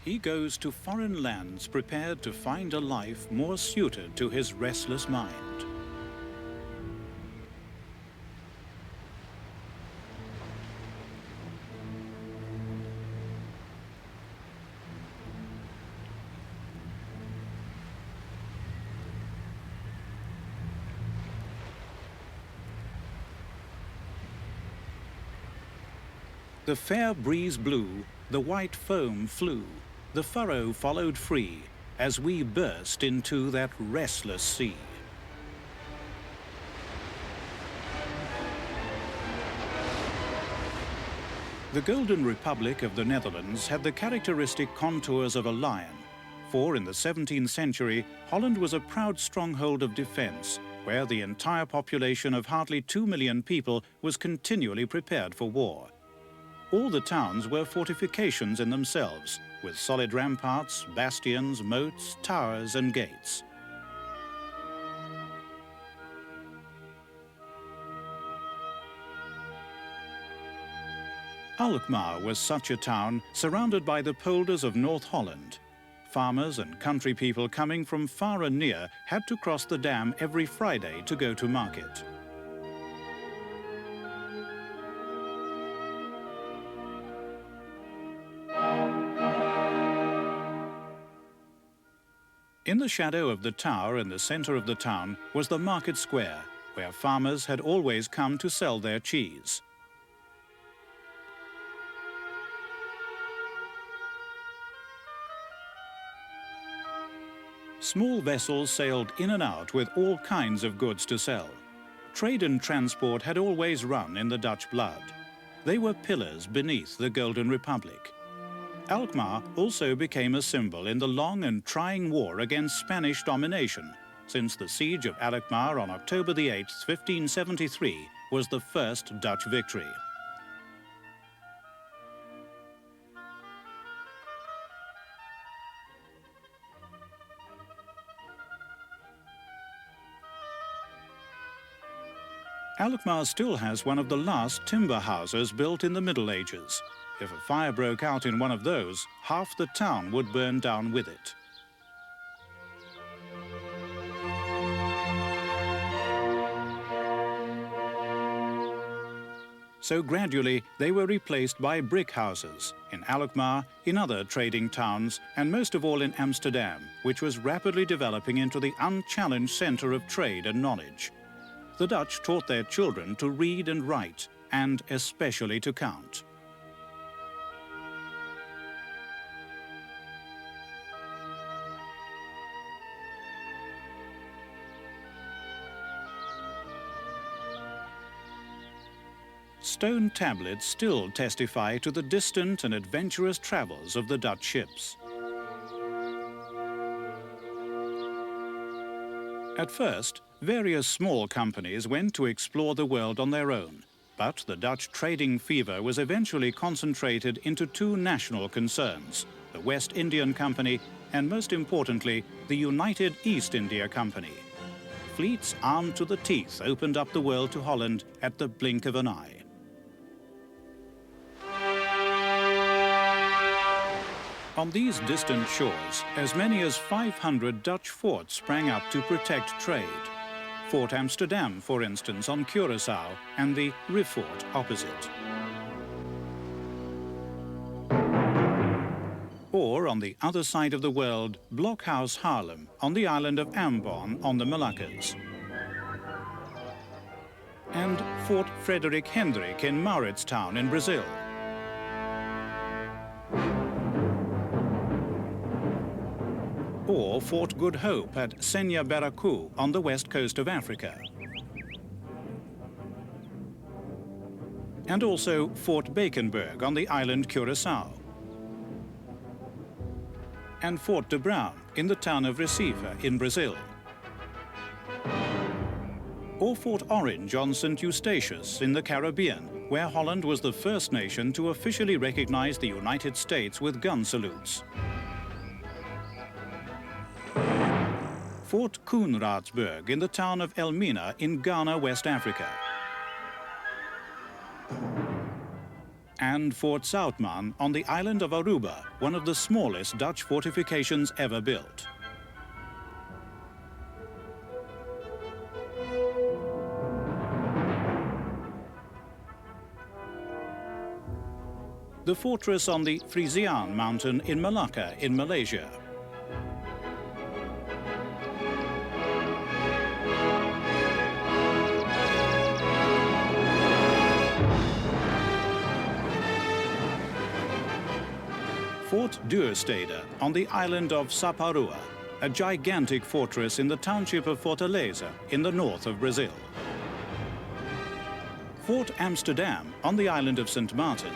He goes to foreign lands prepared to find a life more suited to his restless mind. The fair breeze blew, the white foam flew, the furrow followed free, as we burst into that restless sea. The Golden Republic of the Netherlands had the characteristic contours of a lion, for in the 17th century, Holland was a proud stronghold of defense, where the entire population of hardly 2 million people was continually prepared for war. All the towns were fortifications in themselves, with solid ramparts, bastions, moats, towers and gates. Alkmaar was such a town, surrounded by the polders of North Holland. Farmers and country people coming from far and near had to cross the dam every Friday to go to market. In the shadow of the tower in the center of the town was the market square, where farmers had always come to sell their cheese. Small vessels sailed in and out with all kinds of goods to sell. Trade and transport had always run in the Dutch blood. They were pillars beneath the Golden Republic. Alkmaar also became a symbol in the long and trying war against Spanish domination, since the siege of Alkmaar on October the 8th, 1573, was the first Dutch victory. Alkmaar still has one of the last timber houses built in the Middle Ages. If a fire broke out in one of those, half the town would burn down with it. So gradually they were replaced by brick houses in Alkmaar, in other trading towns, and most of all in Amsterdam, which was rapidly developing into the unchallenged center of trade and knowledge. The Dutch taught their children to read and write, and especially to count. Stone tablets still testify to the distant and adventurous travels of the Dutch ships. At first, various small companies went to explore the world on their own, but the Dutch trading fever was eventually concentrated into two national concerns, the West Indian Company and, most importantly, the United East India Company. Fleets armed to the teeth opened up the world to Holland at the blink of an eye. On these distant shores, as many as 500 Dutch forts sprang up to protect trade. Fort Amsterdam, for instance, on Curaçao, and the Riffort opposite. Or, on the other side of the world, Blockhouse Haarlem, on the island of Ambon on the Moluccas. And Fort Frederick Hendrik in Mauritstown in Brazil. Or Fort Good Hope at Senya Baraku on the west coast of Africa. And also Fort Bakenburg on the island Curaçao. And Fort de Brown in the town of Recife in Brazil. Or Fort Orange on St. Eustatius in the Caribbean, where Holland was the first nation to officially recognize the United States with gun salutes. Fort Koenraadsburg in the town of Elmina in Ghana, West Africa. and Fort Zoutman on the island of Aruba, one of the smallest Dutch fortifications ever built. The fortress on the Frisian mountain in Malacca in Malaysia. Fort Duurstede on the island of Saparua, a gigantic fortress in the township of Fortaleza in the north of Brazil. Fort Amsterdam on the island of St. Martin.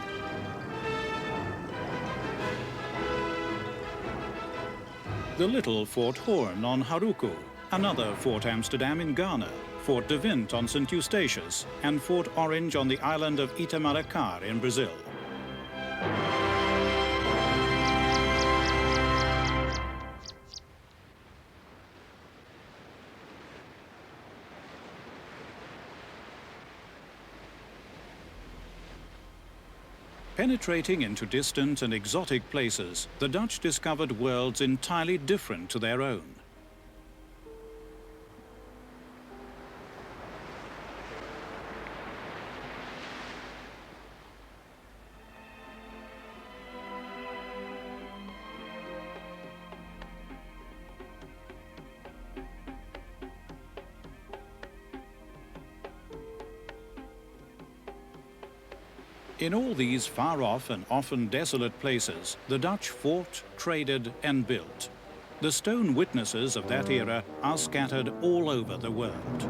The little Fort Hoorn on Haruku, another Fort Amsterdam in Ghana, Fort de Wint on St. Eustatius, and Fort Orange on the island of Itamaracar in Brazil. Penetrating into distant and exotic places, the Dutch discovered worlds entirely different to their own. In all these far-off and often desolate places, the Dutch fought, traded and built. The stone witnesses of that era are scattered all over the world.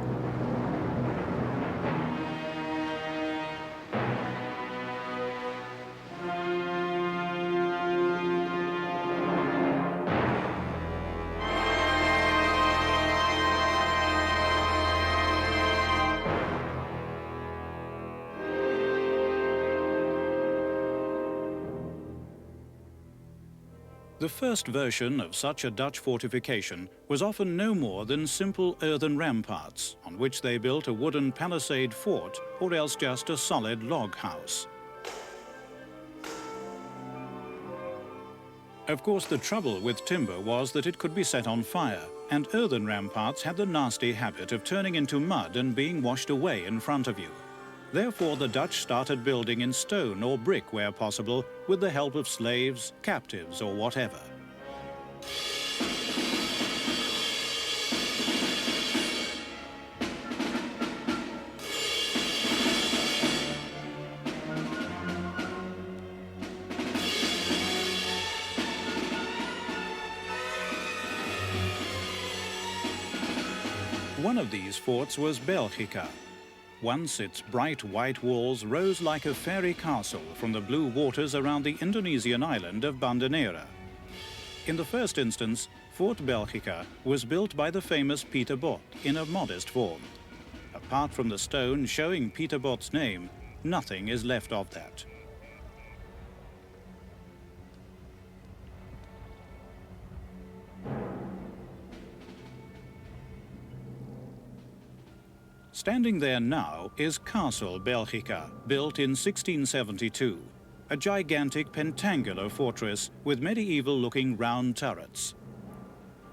The first version of such a Dutch fortification was often no more than simple earthen ramparts, on which they built a wooden palisade fort or else just a solid log house. Of course, the trouble with timber was that it could be set on fire, and earthen ramparts had the nasty habit of turning into mud and being washed away in front of you. Therefore, the Dutch started building in stone or brick where possible, with the help of slaves, captives, or whatever. One of these forts was Belgica. Once its bright white walls rose like a fairy castle from the blue waters around the Indonesian island of Banda Neira. In the first instance, Fort Belgica was built by the famous Pieter Bot in a modest form. Apart from the stone showing Pieter Bot's name, nothing is left of that. Standing there now is Castle Belgica, built in 1672, a gigantic pentangular fortress with medieval-looking round turrets.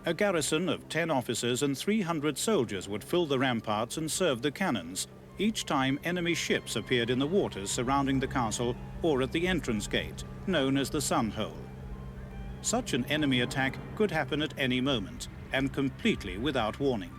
A garrison of 10 officers and 300 soldiers would fill the ramparts and serve the cannons, each time enemy ships appeared in the waters surrounding the castle or at the entrance gate, known as the Sun Hole. Such an enemy attack could happen at any moment, and completely without warning.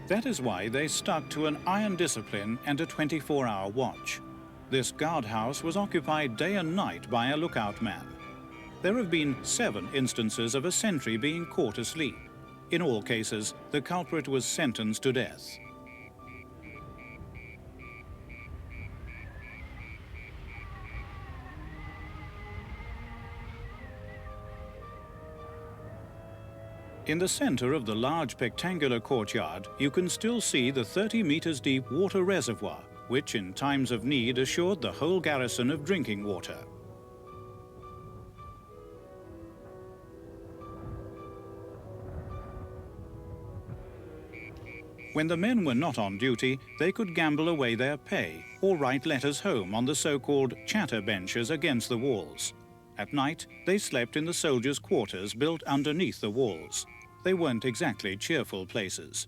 That is why they stuck to an iron discipline and a 24-hour watch. This guardhouse was occupied day and night by a lookout man. There have been 7 instances of a sentry being caught asleep. In all cases, the culprit was sentenced to death. In the center of the large rectangular courtyard, you can still see the 30 meters deep water reservoir, which in times of need assured the whole garrison of drinking water. When the men were not on duty, they could gamble away their pay or write letters home on the so-called chatter benches against the walls. At night, they slept in the soldiers' quarters built underneath the walls. They weren't exactly cheerful places.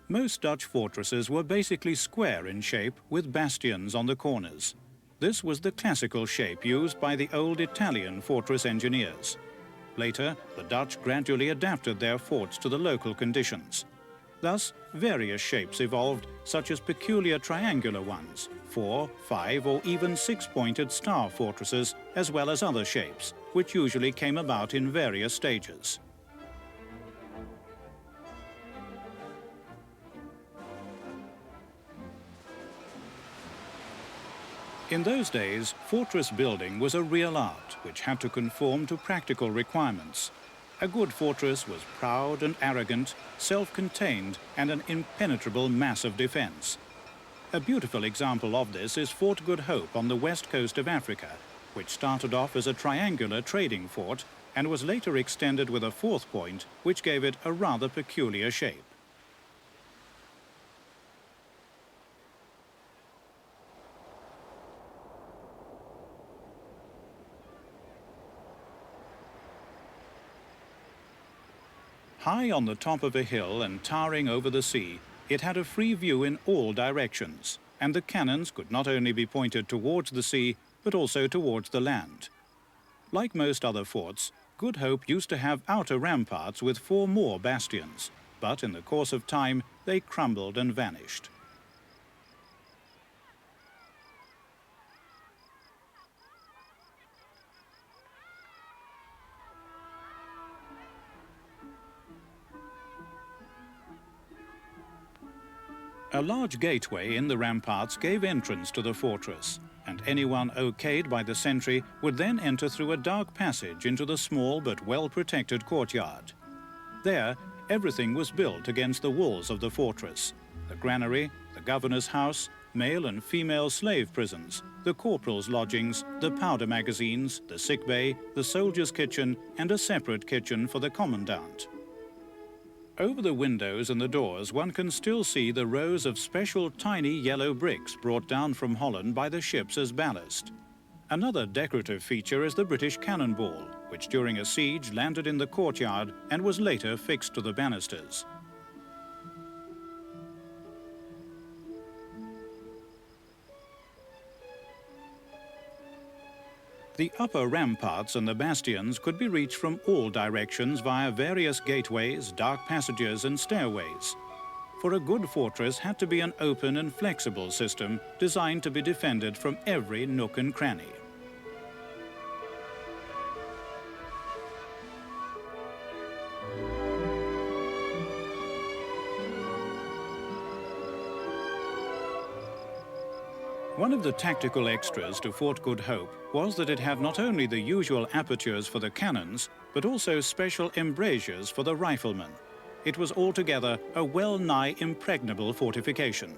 Most Dutch fortresses were basically square in shape with bastions on the corners. This was the classical shape used by the old Italian fortress engineers. Later, the Dutch gradually adapted their forts to the local conditions. Thus, various shapes evolved, such as peculiar triangular ones, 4, 5 or even 6-pointed star fortresses, as well as other shapes, which usually came about in various stages. In those days, fortress building was a real art which had to conform to practical requirements. A good fortress was proud and arrogant, self-contained, and an impenetrable mass of defense. A beautiful example of this is Fort Good Hope on the west coast of Africa, which started off as a triangular trading fort and was later extended with a fourth point, which gave it a rather peculiar shape. High on the top of a hill and towering over the sea, it had a free view in all directions, and the cannons could not only be pointed towards the sea, but also towards the land. Like most other forts, Good Hope used to have outer ramparts with 4 more bastions, but in the course of time, they crumbled and vanished. A large gateway in the ramparts gave entrance to the fortress, and anyone okayed by the sentry would then enter through a dark passage into the small but well-protected courtyard. There, everything was built against the walls of the fortress: the granary, the governor's house, male and female slave prisons, the corporal's lodgings, the powder magazines, the sick bay, the soldier's kitchen, and a separate kitchen for the commandant. Over the windows and the doors, one can still see the rows of special tiny yellow bricks brought down from Holland by the ships as ballast. Another decorative feature is the British cannonball, which during a siege landed in the courtyard and was later fixed to the banisters. The upper ramparts and the bastions could be reached from all directions via various gateways, dark passages and stairways. For a good fortress had to be an open and flexible system designed to be defended from every nook and cranny. One of the tactical extras to Fort Good Hope was that it had not only the usual apertures for the cannons, but also special embrasures for the riflemen. It was altogether a well-nigh impregnable fortification.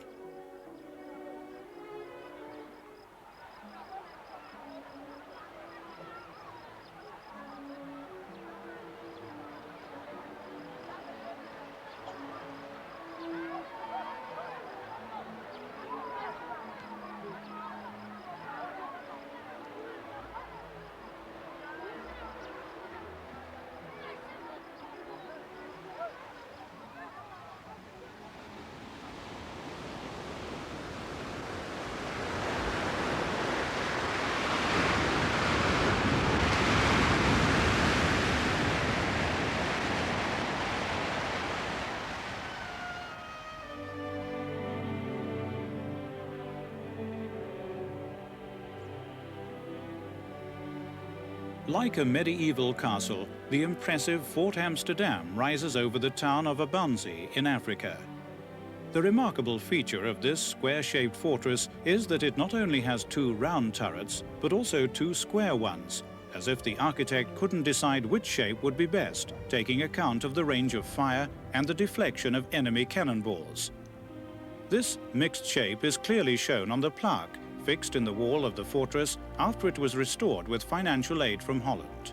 Like a medieval castle, the impressive Fort Amsterdam rises over the town of Abanzi in Africa. The remarkable feature of this square-shaped fortress is that it not only has 2 round turrets, but also 2 square ones, as if the architect couldn't decide which shape would be best, taking account of the range of fire and the deflection of enemy cannonballs. This mixed shape is clearly shown on the plaque fixed in the wall of the fortress after it was restored with financial aid from Holland.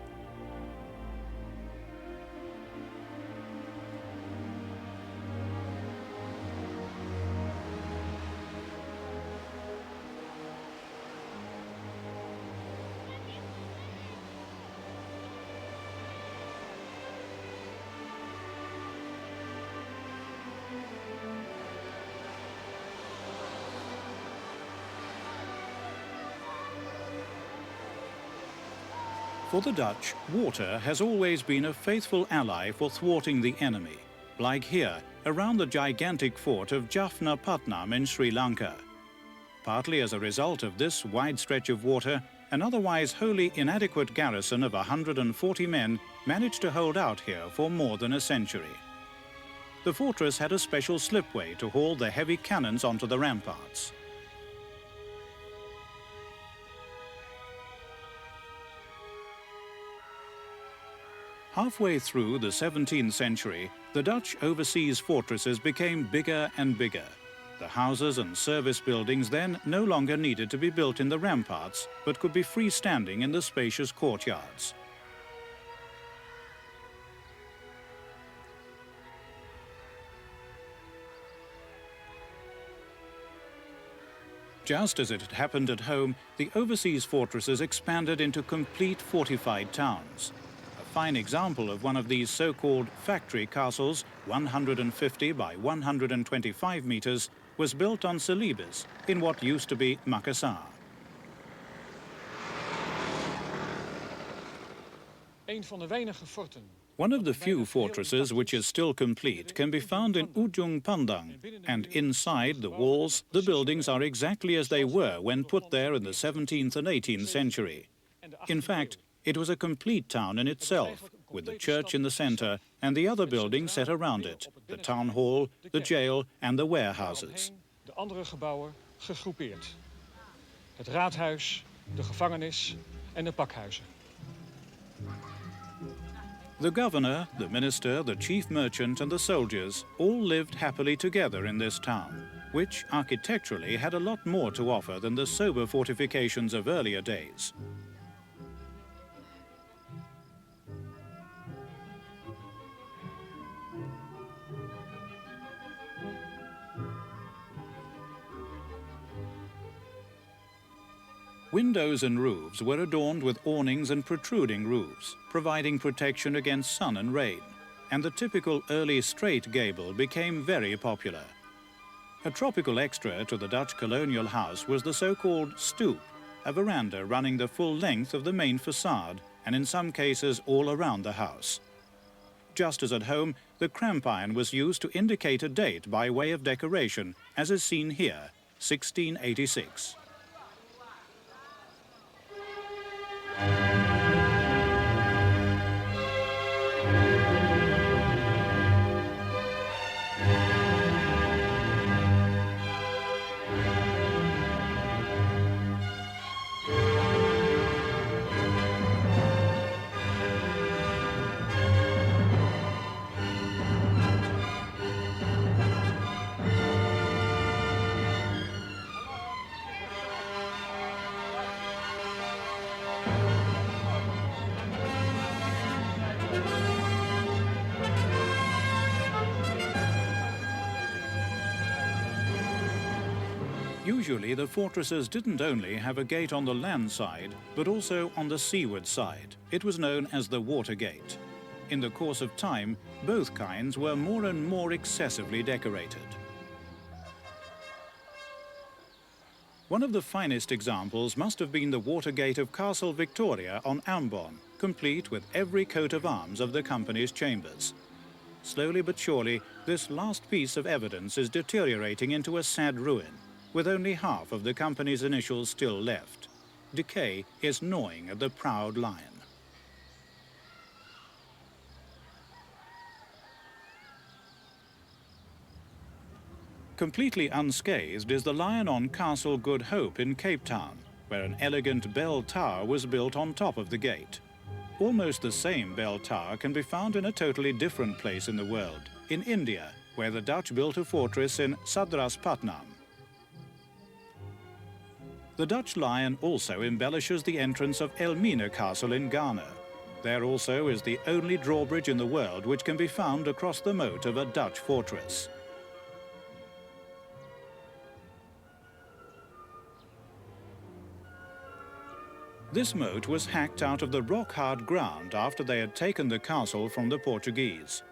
For the Dutch, water has always been a faithful ally for thwarting the enemy, like here, around the gigantic fort of Jaffna Patnam in Sri Lanka. Partly as a result of this wide stretch of water, an otherwise wholly inadequate garrison of 140 men managed to hold out here for more than a century. The fortress had a special slipway to haul the heavy cannons onto the ramparts. Halfway through the 17th century, the Dutch overseas fortresses became bigger and bigger. The houses and service buildings then no longer needed to be built in the ramparts, but could be freestanding in the spacious courtyards. Just as it had happened at home, the overseas fortresses expanded into complete fortified towns. A fine example of one of these so-called factory castles, 150 by 125 meters, was built on Celebes in what used to be Makassar. One of the few fortresses which is still complete can be found in Ujung Pandang, and inside the walls, the buildings are exactly as they were when put there in the 17th and 18th century. In fact, it was a complete town in itself, with the church in the center and the other buildings set around it, the town hall, the jail and the warehouses. De andere gebouwen gegroepeerd. Het raadhuis, de gevangenis en de pakhuizen. The governor, the minister, the chief merchant and the soldiers all lived happily together in this town, which architecturally had a lot more to offer than the sober fortifications of earlier days. Windows and roofs were adorned with awnings and protruding roofs, providing protection against sun and rain, and the typical early straight gable became very popular. A tropical extra to the Dutch colonial house was the so-called stoep, a veranda running the full length of the main facade, and in some cases all around the house. Just as at home, the cramp iron was used to indicate a date by way of decoration, as is seen here, 1686. Usually, the fortresses didn't only have a gate on the land side, but also on the seaward side. It was known as the water gate. In the course of time, both kinds were more and more excessively decorated. One of the finest examples must have been the water gate of Castle Victoria on Ambon, complete with every coat of arms of the company's chambers. Slowly but surely, this last piece of evidence is deteriorating into a sad ruin, with only half of the company's initials still left. Decay is gnawing at the proud lion. Completely unscathed is the lion on Castle Good Hope in Cape Town, where an elegant bell tower was built on top of the gate. Almost the same bell tower can be found in a totally different place in the world, in India, where the Dutch built a fortress in Sadras Patnam. The Dutch lion also embellishes the entrance of Elmina Castle in Ghana. There also is the only drawbridge in the world which can be found across the moat of a Dutch fortress. This moat was hacked out of the rock-hard ground after they had taken the castle from the Portuguese.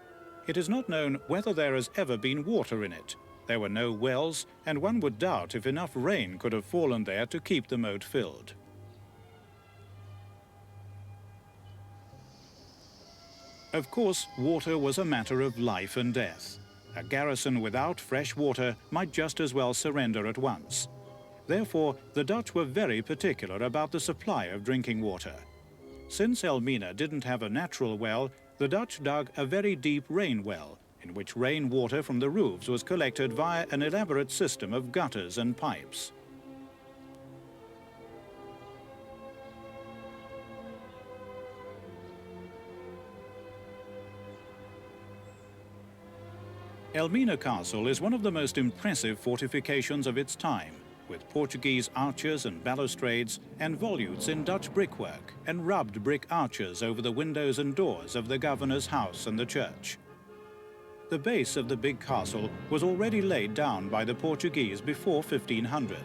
It is not known whether there has ever been water in it. There were no wells, and one would doubt if enough rain could have fallen there to keep the moat filled. Of course, water was a matter of life and death. A garrison without fresh water might just as well surrender at once. Therefore, the Dutch were very particular about the supply of drinking water. Since Elmina didn't have a natural well, the Dutch dug a very deep rain well, in which rainwater from the roofs was collected via an elaborate system of gutters and pipes. Elmina Castle is one of the most impressive fortifications of its time, with Portuguese arches and balustrades and volutes in Dutch brickwork and rubbed brick arches over the windows and doors of the governor's house and the church. The base of the big castle was already laid down by the Portuguese before 1500,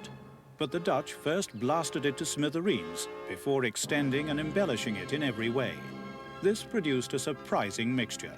but the Dutch first blasted it to smithereens before extending and embellishing it in every way. This produced a surprising mixture.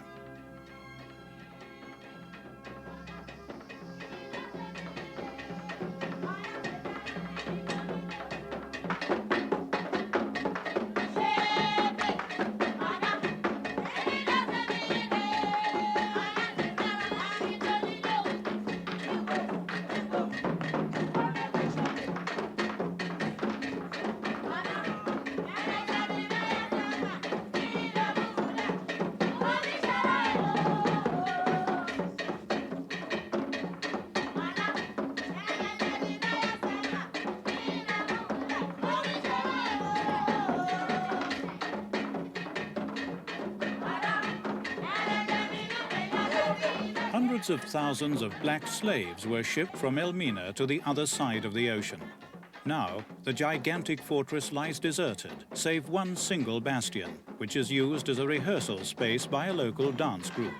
Hundreds of thousands of black slaves were shipped from Elmina to the other side of the ocean. Now, the gigantic fortress lies deserted, save one single bastion, which is used as a rehearsal space by a local dance group.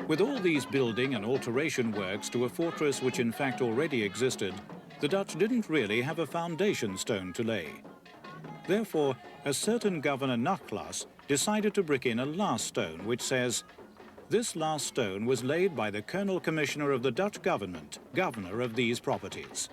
With all these building and alteration works to a fortress which in fact already existed, the Dutch didn't really have a foundation stone to lay. Therefore, a certain Governor Nachlas decided to brick in a last stone which says, "This last stone was laid by the Colonel Commissioner of the Dutch government, governor of these properties."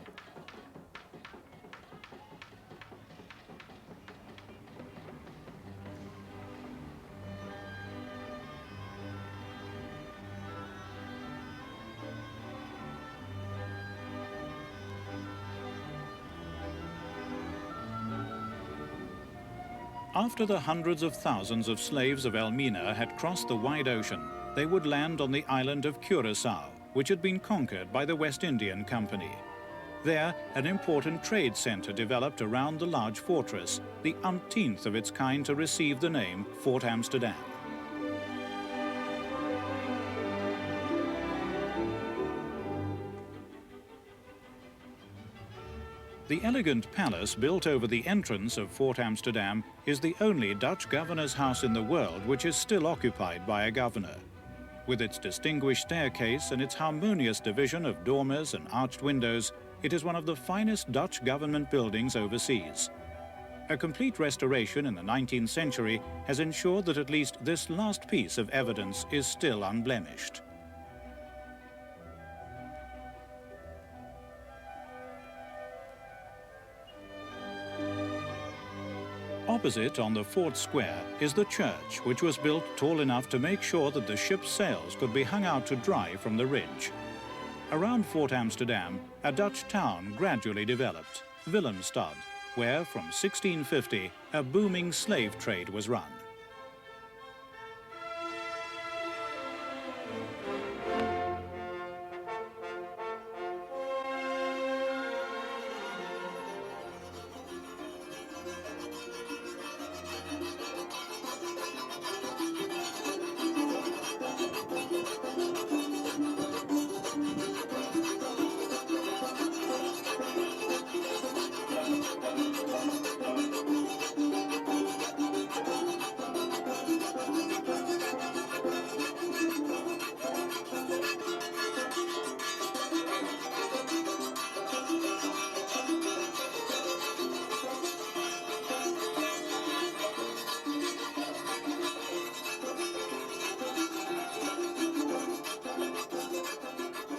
After the hundreds of thousands of slaves of Elmina had crossed the wide ocean, they would land on the island of Curaçao, which had been conquered by the West Indian Company. There, an important trade center developed around the large fortress, the umpteenth of its kind to receive the name Fort Amsterdam. The elegant palace built over the entrance of Fort Amsterdam is the only Dutch governor's house in the world which is still occupied by a governor. With its distinguished staircase and its harmonious division of dormers and arched windows, it is one of the finest Dutch government buildings overseas. A complete restoration in the 19th century has ensured that at least this last piece of evidence is still unblemished. Opposite, on the fort square, is the church, which was built tall enough to make sure that the ship's sails could be hung out to dry from the ridge. Around Fort Amsterdam, a Dutch town gradually developed, Willemstad, where from 1650 a booming slave trade was run.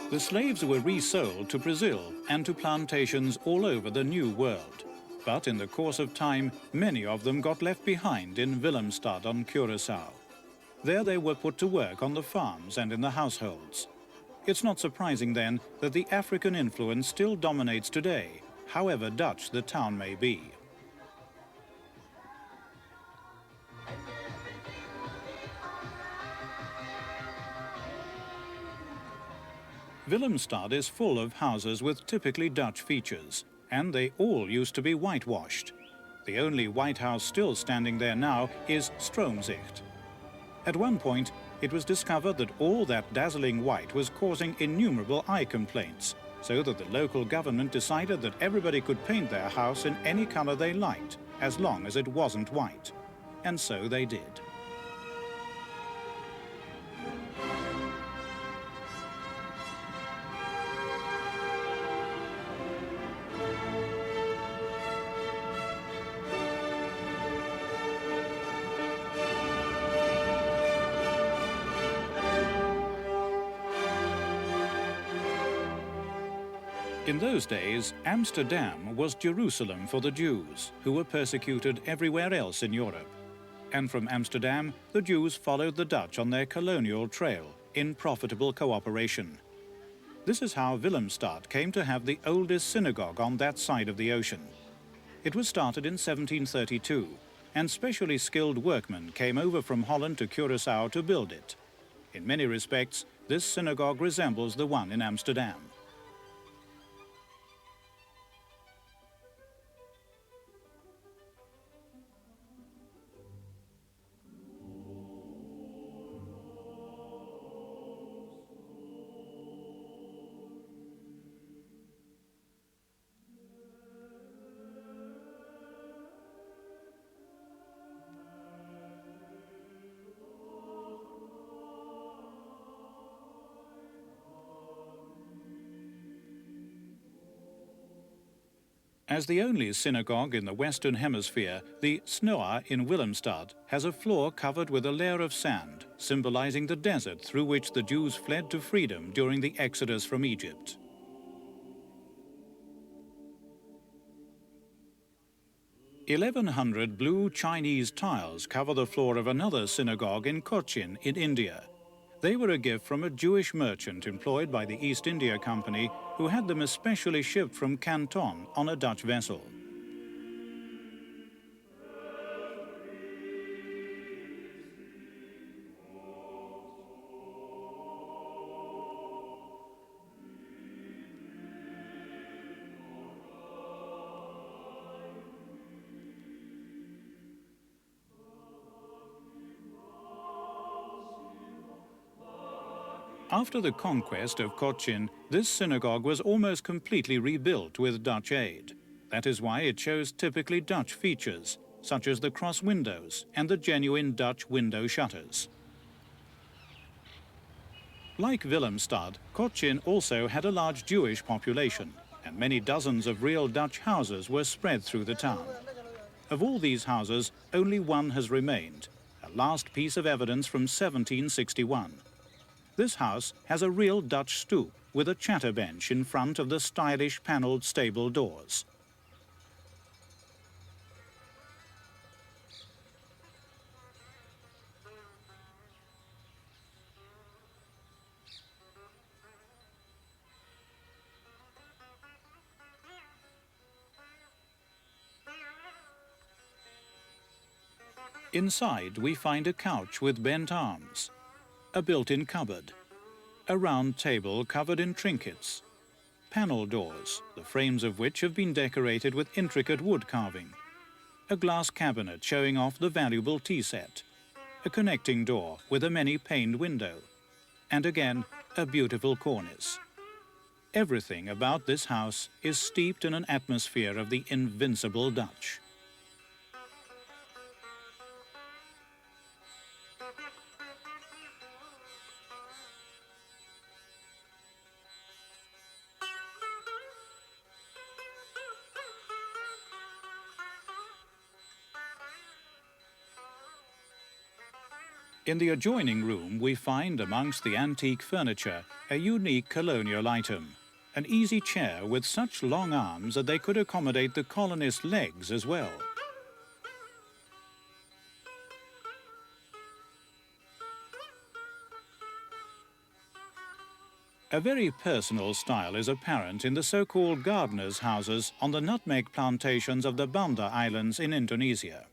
The slaves were resold to Brazil and to plantations all over the New World. But in the course of time, many of them got left behind in Willemstad on Curaçao. There they were put to work on the farms and in the households. It's not surprising then that the African influence still dominates today, however Dutch the town may be. Willemstad is full of houses with typically Dutch features, and they all used to be whitewashed. The only white house still standing there now is Stroomzicht. At one point, it was discovered that all that dazzling white was causing innumerable eye complaints, so that the local government decided that everybody could paint their house in any color they liked, as long as it wasn't white. And so they did. In those days, Amsterdam was Jerusalem for the Jews, who were persecuted everywhere else in Europe. And from Amsterdam, the Jews followed the Dutch on their colonial trail in profitable cooperation. This is how Willemstad came to have the oldest synagogue on that side of the ocean. It was started in 1732, and specially skilled workmen came over from Holland to Curaçao to build it. In many respects, this synagogue resembles the one in Amsterdam. As the only synagogue in the Western Hemisphere, the Snoa in Willemstad has a floor covered with a layer of sand, symbolizing the desert through which the Jews fled to freedom during the exodus from Egypt. "1,100 blue Chinese tiles cover the floor of another synagogue in Cochin in India. They were a gift from a Jewish merchant employed by the East India Company, who had them especially shipped from Canton on a Dutch vessel. After the conquest of Cochin, this synagogue was almost completely rebuilt with Dutch aid. That is why it shows typically Dutch features, such as the cross windows and the genuine Dutch window shutters. Like Willemstad, Cochin also had a large Jewish population, and many dozens of real Dutch houses were spread through the town. Of all these houses, only one has remained, a last piece of evidence from 1761. This house has a real Dutch stoep with a chatter bench in front of the stylish panelled stable doors. Inside, we find a couch with bent arms, a built-in cupboard, a round table covered in trinkets, panel doors, the frames of which have been decorated with intricate wood carving, a glass cabinet showing off the valuable tea set, a connecting door with a many-paned window, and again, a beautiful cornice. Everything about this house is steeped in an atmosphere of the invincible Dutch. In the adjoining room, we find amongst the antique furniture a unique colonial item, an easy chair with such long arms that they could accommodate the colonists' legs as well. A very personal style is apparent in the so-called gardeners' houses on the nutmeg plantations of the Banda Islands in Indonesia.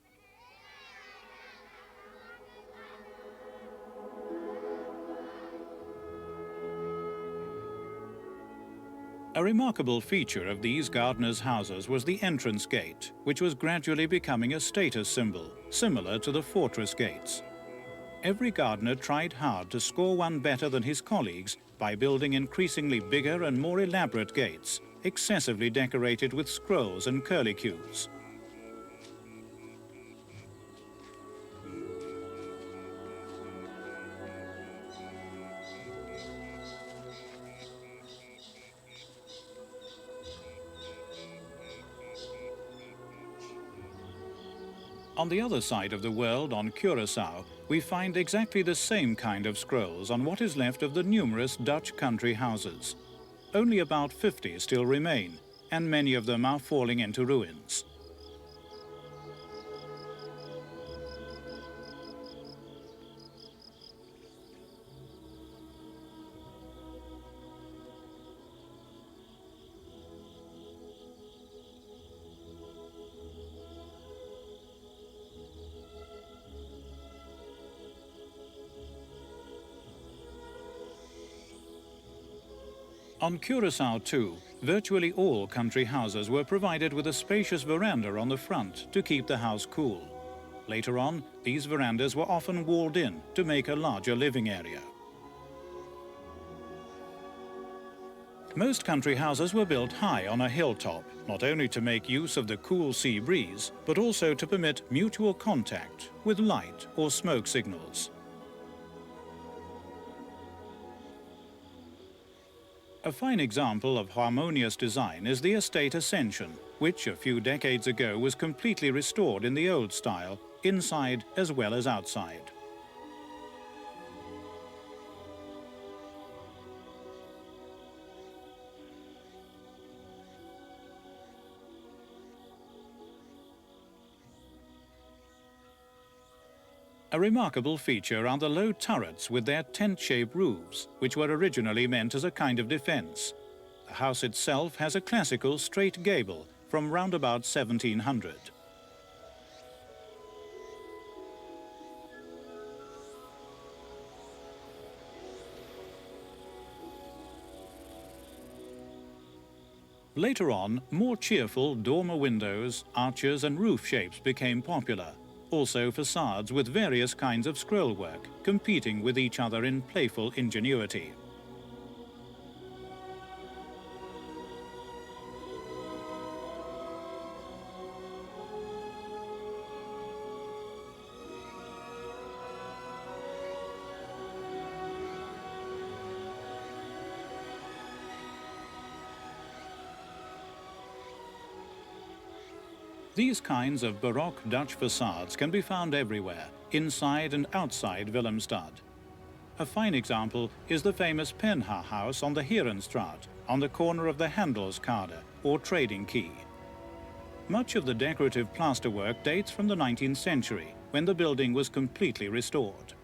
A remarkable feature of these gardeners' houses was the entrance gate, which was gradually becoming a status symbol, similar to the fortress gates. Every gardener tried hard to score one better than his colleagues by building increasingly bigger and more elaborate gates, excessively decorated with scrolls and curlicues. On the other side of the world, on Curaçao, we find exactly the same kind of scrolls on what is left of the numerous Dutch country houses. Only about 50 still remain, and many of them are falling into ruins. On Curaçao too, virtually all country houses were provided with a spacious veranda on the front to keep the house cool. Later on, these verandas were often walled in to make a larger living area. Most country houses were built high on a hilltop, not only to make use of the cool sea breeze, but also to permit mutual contact with light or smoke signals. A fine example of harmonious design is the estate Ascension, which a few decades ago was completely restored in the old style, inside as well as outside. A remarkable feature are the low turrets with their tent-shaped roofs, which were originally meant as a kind of defense. The house itself has a classical straight gable from round about 1700. Later on, more cheerful dormer windows, arches and roof shapes became popular. Also facades with various kinds of scrollwork, competing with each other in playful ingenuity. These kinds of Baroque Dutch facades can be found everywhere, inside and outside Willemstad. A fine example is the famous Penha house on the Herenstraat, on the corner of the Handelskade, or Trading Quay. Much of the decorative plasterwork dates from the 19th century, when the building was completely restored.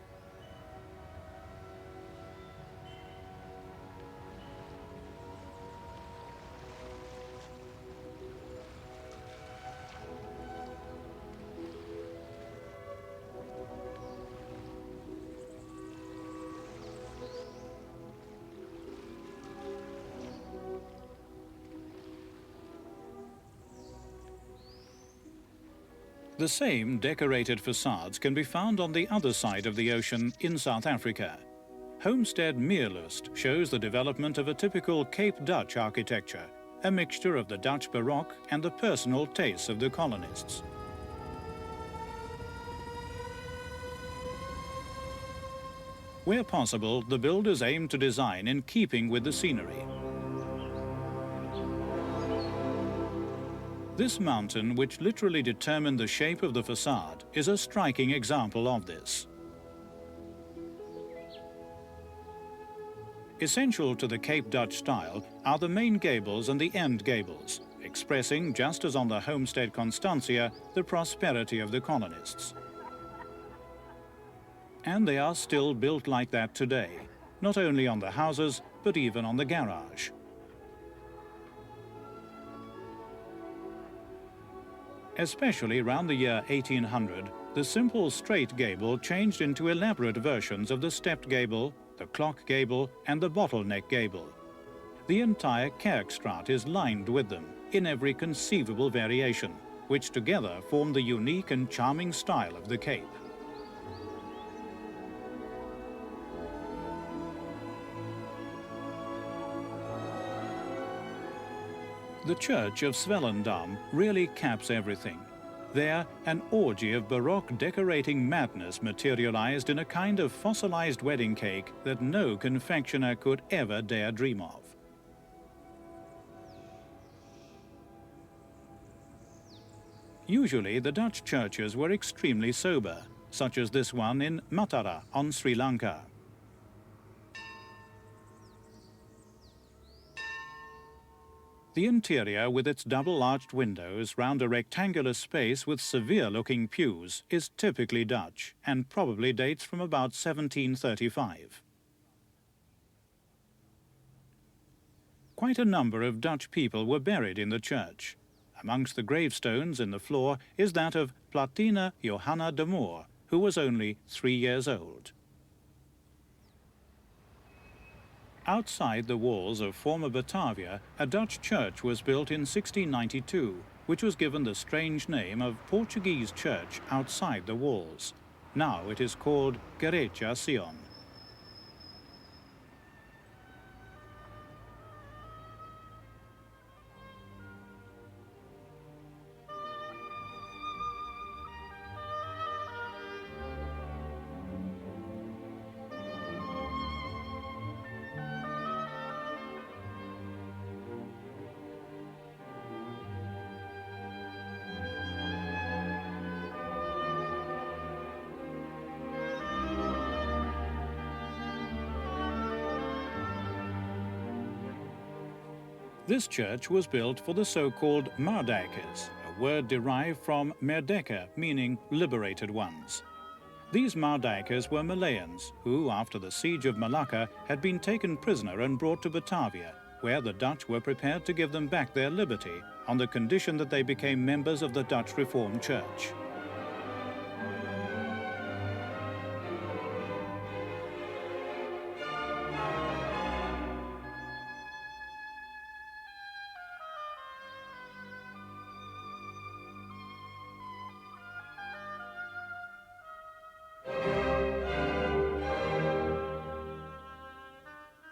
The same decorated facades can be found on the other side of the ocean in South Africa. Homestead Meerlust shows the development of a typical Cape Dutch architecture, a mixture of the Dutch Baroque and the personal tastes of the colonists. Where possible, the builders aim to design in keeping with the scenery. This mountain, which literally determined the shape of the facade, is a striking example of this. Essential to the Cape Dutch style are the main gables and the end gables, expressing, just as on the homestead Constantia, the prosperity of the colonists. And they are still built like that today, not only on the houses, but even on the garage. Especially round the year 1800, the simple straight gable changed into elaborate versions of the stepped gable, the clock gable and the bottleneck gable. The entire Kerkstraat is lined with them in every conceivable variation, which together form the unique and charming style of the Cape. The church of Swellendam really caps everything. There, an orgy of Baroque decorating madness materialized in a kind of fossilized wedding cake that no confectioner could ever dare dream of. Usually, the Dutch churches were extremely sober, such as this one in Matara on Sri Lanka. The interior, with its double-arched windows round a rectangular space with severe-looking pews, is typically Dutch and probably dates from about 1735. Quite a number of Dutch people were buried in the church. Amongst the gravestones in the floor is that of Platina Johanna de Moor, who was only 3 years old. Outside the walls of former Batavia, a Dutch church was built in 1692, which was given the strange name of Portuguese church outside the walls. Now it is called Gereja Sion. This church was built for the so-called Mardijkers, a word derived from Merdeka, meaning liberated ones. These Mardijkers were Malayans who, after the siege of Malacca, had been taken prisoner and brought to Batavia, where the Dutch were prepared to give them back their liberty on the condition that they became members of the Dutch Reformed Church.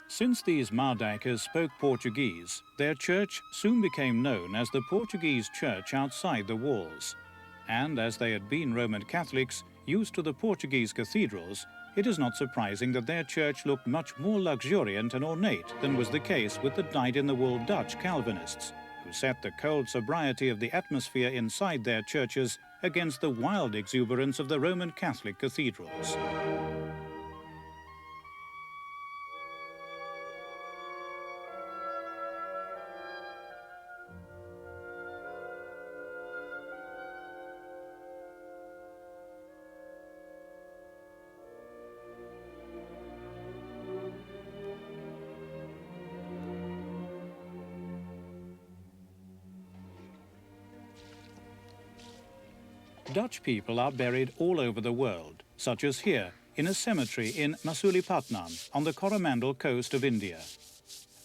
Since these Mardijkers spoke Portuguese, their church soon became known as the Portuguese church outside the walls. And as they had been Roman Catholics, used to the Portuguese cathedrals, it is not surprising that their church looked much more luxuriant and ornate than was the case with the dyed-in-the-wool Dutch Calvinists, who set the cold sobriety of the atmosphere inside their churches against the wild exuberance of the Roman Catholic cathedrals. Dutch people are buried all over the world, such as here, in a cemetery in Masulipatam, on the Coromandel coast of India.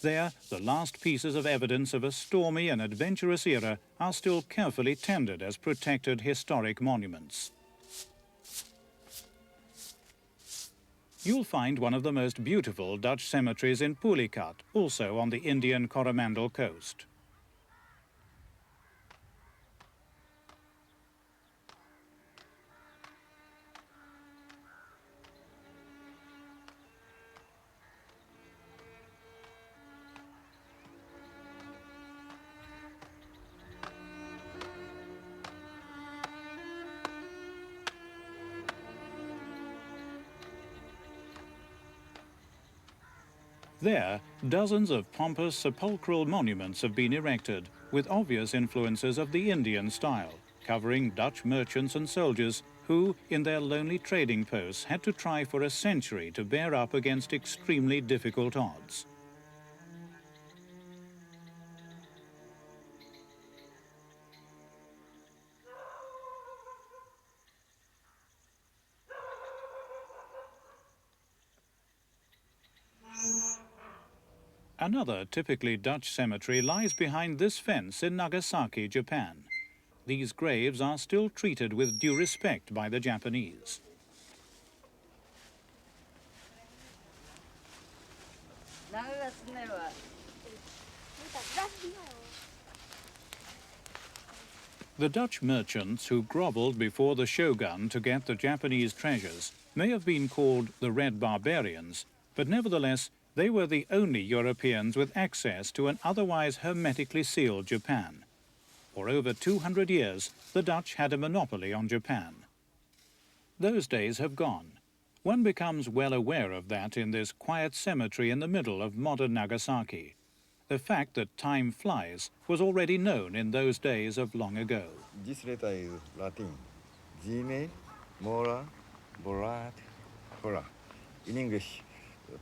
There, the last pieces of evidence of a stormy and adventurous era are still carefully tended as protected historic monuments. You'll find one of the most beautiful Dutch cemeteries in Pulicat, also on the Indian Coromandel coast. There, dozens of pompous sepulchral monuments have been erected with obvious influences of the Indian style, covering Dutch merchants and soldiers who, in their lonely trading posts, had to try for a century to bear up against extremely difficult odds. Another typically Dutch cemetery lies behind this fence in Nagasaki, Japan. These graves are still treated with due respect by the Japanese. The Dutch merchants who grovelled before the shogun to get the Japanese treasures may have been called the Red Barbarians, but nevertheless they were the only Europeans with access to an otherwise hermetically sealed Japan. For over 200 years, the Dutch had a monopoly on Japan. Those days have gone. One becomes well aware of that in this quiet cemetery in the middle of modern Nagasaki. The fact that time flies was already known in those days of long ago. This letter is Latin. Gine, mora, borat, hora. In English,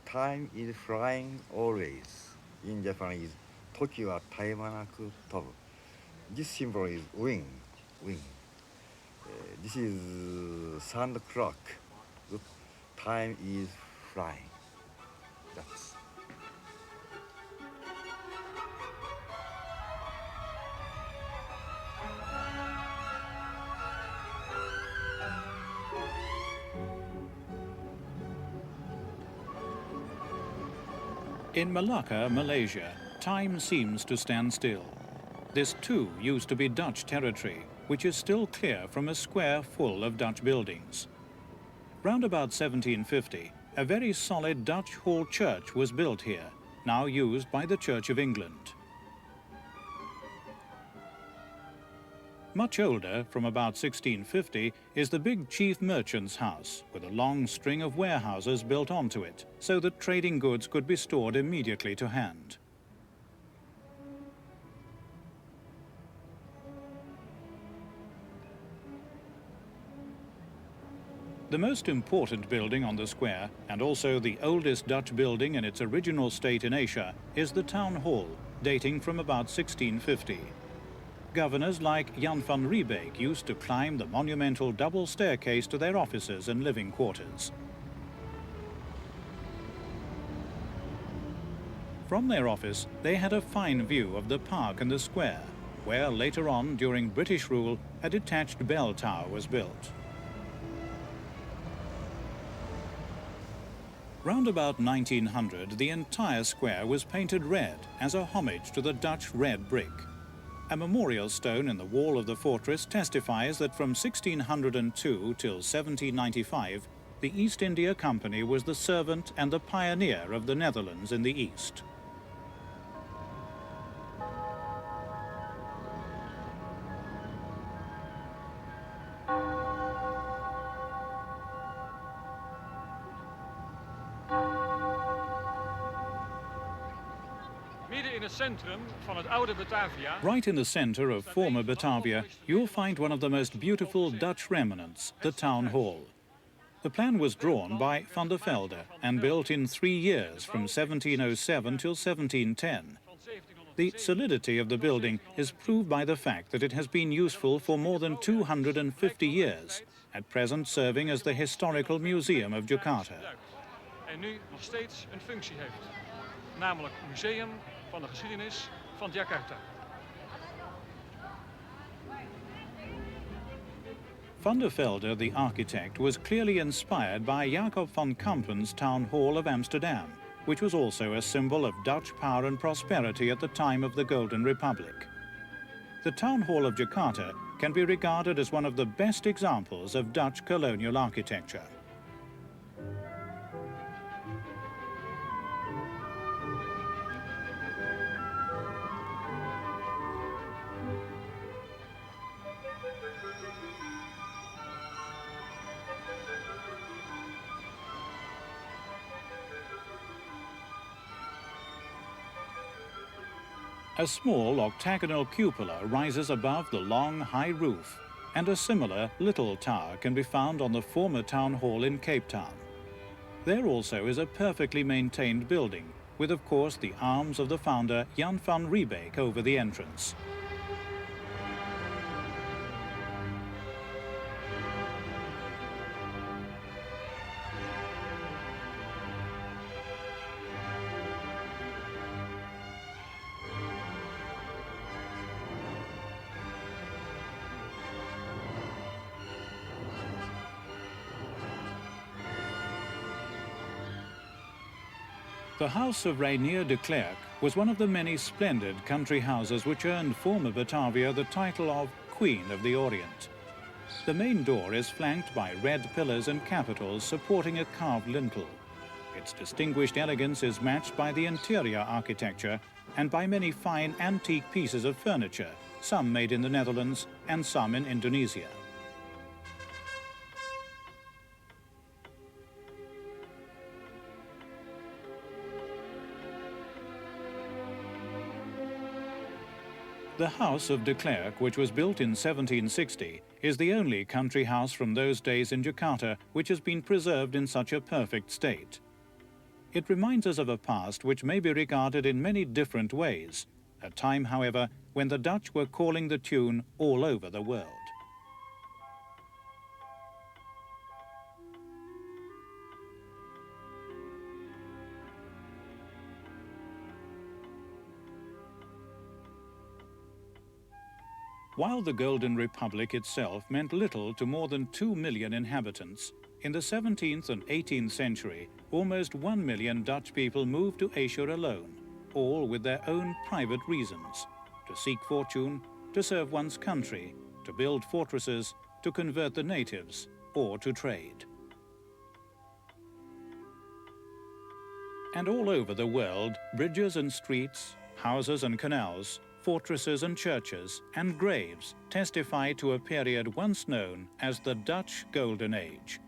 time is flying always. In Japanese, toki wa taimanaku tobu. This symbol is wing. This is sand clock. Time is flying. That's. In Malacca, Malaysia, time seems to stand still. This too used to be Dutch territory, which is still clear from a square full of Dutch buildings. Round about 1750, a very solid Dutch hall church was built here, now used by the Church of England. Much older, from about 1650, is the big chief merchant's house, with a long string of warehouses built onto it, so that trading goods could be stored immediately to hand. The most important building on the square, and also the oldest Dutch building in its original state in Asia, is the town hall, dating from about 1650. Governors like Jan van Riebeek used to climb the monumental double staircase to their offices and living quarters. From their office, they had a fine view of the park and the square, where later on, during British rule, a detached bell tower was built. Round about 1900, the entire square was painted red as a homage to the Dutch red brick. A memorial stone in the wall of the fortress testifies that from 1602 till 1795, the East India Company was the servant and the pioneer of the Netherlands in the East. Right in the center of former Batavia, you'll find one of the most beautiful Dutch remnants, the town hall. The plan was drawn by Van der Velde and built in 3 years from 1707 till 1710. The solidity of the building is proved by the fact that it has been useful for more than 250 years, at present serving as the Historical Museum of Jakarta. En nu nog steeds een functie heeft, namelijk museum van de geschiedenis van Jakarta. Van der Velde, the architect, was clearly inspired by Jacob van Kampen's Town Hall of Amsterdam, which was also a symbol of Dutch power and prosperity at the time of the Golden Republic. The Town Hall of Jakarta can be regarded as one of the best examples of Dutch colonial architecture. A small octagonal cupola rises above the long, high roof, and a similar little tower can be found on the former town hall in Cape Town. There also is a perfectly maintained building, with of course the arms of the founder Jan van Riebeek over the entrance. The house of Reinier de Klerk was one of the many splendid country houses which earned former Batavia the title of Queen of the Orient. The main door is flanked by red pillars and capitals supporting a carved lintel. Its distinguished elegance is matched by the interior architecture and by many fine antique pieces of furniture, some made in the Netherlands and some in Indonesia. The house of de Klerk, which was built in 1760, is the only country house from those days in Jakarta which has been preserved in such a perfect state. It reminds us of a past which may be regarded in many different ways, a time, however, when the Dutch were calling the tune all over the world. While the Golden Republic itself meant little to more than 2 million inhabitants, in the 17th and 18th century, almost 1 million Dutch people moved to Asia alone, all with their own private reasons: to seek fortune, to serve one's country, to build fortresses, to convert the natives, or to trade. And all over the world, bridges and streets, houses and canals, fortresses and churches, and graves testify to a period once known as the Dutch Golden Age,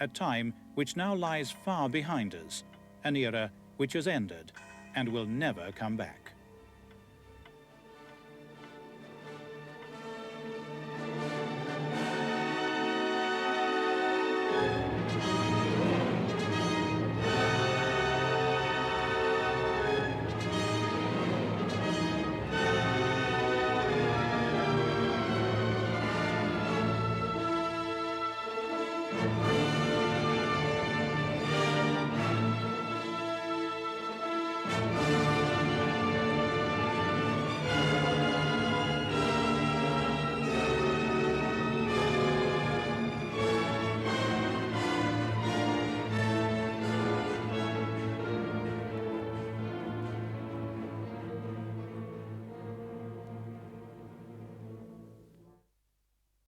a time which now lies far behind us, an era which has ended and will never come back.